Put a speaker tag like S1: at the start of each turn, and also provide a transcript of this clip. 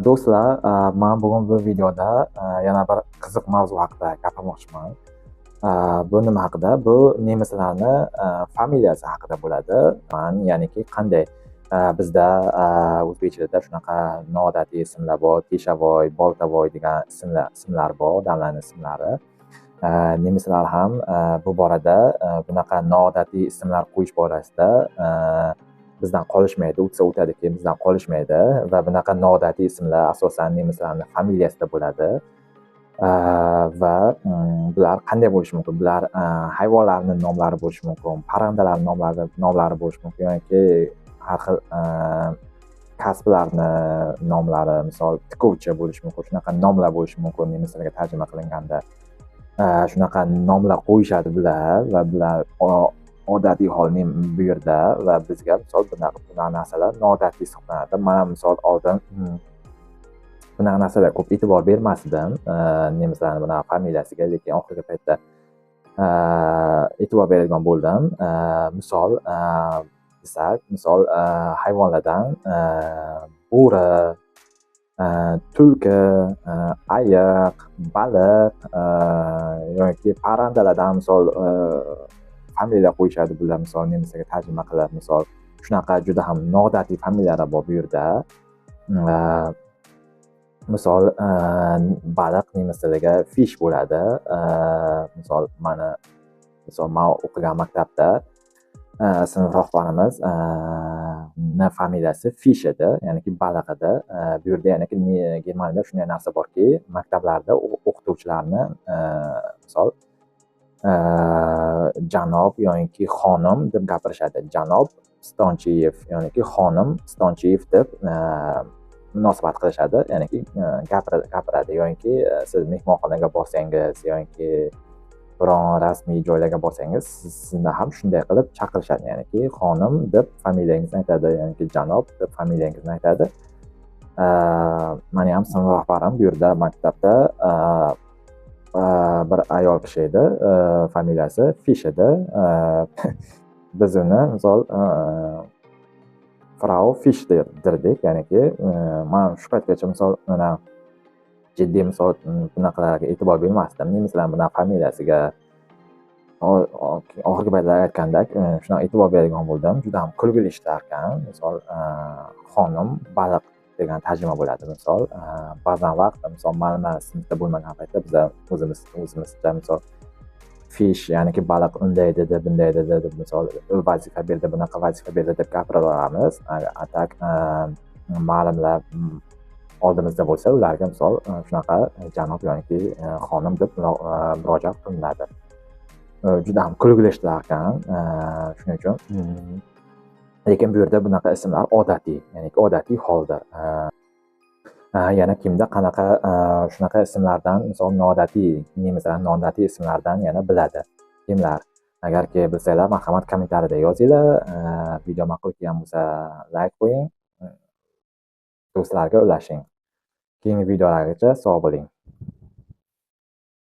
S1: Do'stlar, men bugun bu videoda yana bir qiziq mavzu haqida gapirmoqchiman. Bu nima haqida? Bu nemislarni familiyasi haqida bo'ladi. Ya'niki qanday bizda o'zbekchada shunaqa noodatiy ismlar bor, Teshovoy, Boltavoy degan ismlar bor, odamlarning ismlari. Nemislar ham bu borada bunaqa noodatiy ismlar qo'yish borasida bizdan qolishmaydi, o'tsa o'tadi, keyin bizdan qolishmaydi va bunaqa noodatiy ismlar asosan nemislarning familiyasida bo'ladi. Va bular qanday bo'lishi mumkin? Bular hayvonlarning nomlari bo'lishi mumkin, parrandalarning nomlari bo'lishi mumkin yoki har xil kasblarni nomlari, misol tikuvchi bo'lishi mumkin. Shunaqa nomlar bo'lishi mumkin nemislarga tarjima qilinganda. Shunaqa nomlar qo'yishadi bular va bular odatiy hol bu yerda va bizga misol bunaqa narsalar noodatiy hisoblanadi. Men misol oldin bunaqa narsalarga ko'p e'tibor bermasdim nemislarning bunaqa familiyasiga, lekin oxirgi paytda e'tibor beradigan bo'ldim. Misol desak, misol hayvonlardan bo'ri, tulki, ayiq, baliq yoki parrandalardan misol familiya qo'yishadi bular, misol nemislarga tarjima qilib, misol shunaqa juda ham noodatiy familiyalar bor bu yerda. Misol baliq nemis tilida fish bo'ladi. Misol men o'qigan maktabda sinf rahbarimiz familiyasi fish edi, ya'niki baliq edi. Bu yerda ya'niki Germaniyada shunday narsa borki, maktablarda o'qituvchilarni misol janob yoki xonim deb gapirishadi. Janob Stonchiyev yoki xonim Stonchiyev deb munosabat qilishadi, ya'niki gapiradi. Yoki siz mehmonxonaga borsangiz yoki biron rasmiy joylarga borsangiz, sizni ham shunday qilib chaqirishadi, ya'niki xonim deb familiyangizni aytadi, yoki janob deb familiyangizni aytadi. Meni ham sinf rahbarim bu yerda maktabda bir ayol kishi edi, familiyasi Fish edi. Biz uni misol Frau Fish derdik, ya'niki men shu paytgacha misol jiddiy misol bunaqalarga e'tibor bermasdim. Nemislar bunaqa familiyasiga oxirgi paytlarda aytgandek shunaqa e'tibor beradigan bo'ldim. Juda ham kulgili ishlar ekan. Misol xonim baliq degan tarjima bo'ladi. Misol ba'zan vaqt misol mana sinfda bo'lmagan paytda biz o'zimizda misol fish, ya'niki baliq unday dedi, bunday dedi deb misol vazifa berdi, bunaqa vazifa berdi deb gapiraveramiz. Atak ma'lumlar oldimizda bo'lsa, ularga misol shunaqa janob yoki xonim deb murojaat qilinadi. Juda ham kulgili ishlar ekan. Shuning uchun lekin bu yerda bunaqa ismlar odatiy, ya'ni odatiy holda. Yana kimda qanaqa shunaqa ismlardan misol noodatiy, nemislar noodatiy ismlardan yana biladi kimlar? Agarki bilsanglar, marhamat kommentariyada yozinglar. Video ma'qul kelgan bo'lsa like qo'ying, do'stlarga ulashing. Keyingi videolargacha sog' bo'ling.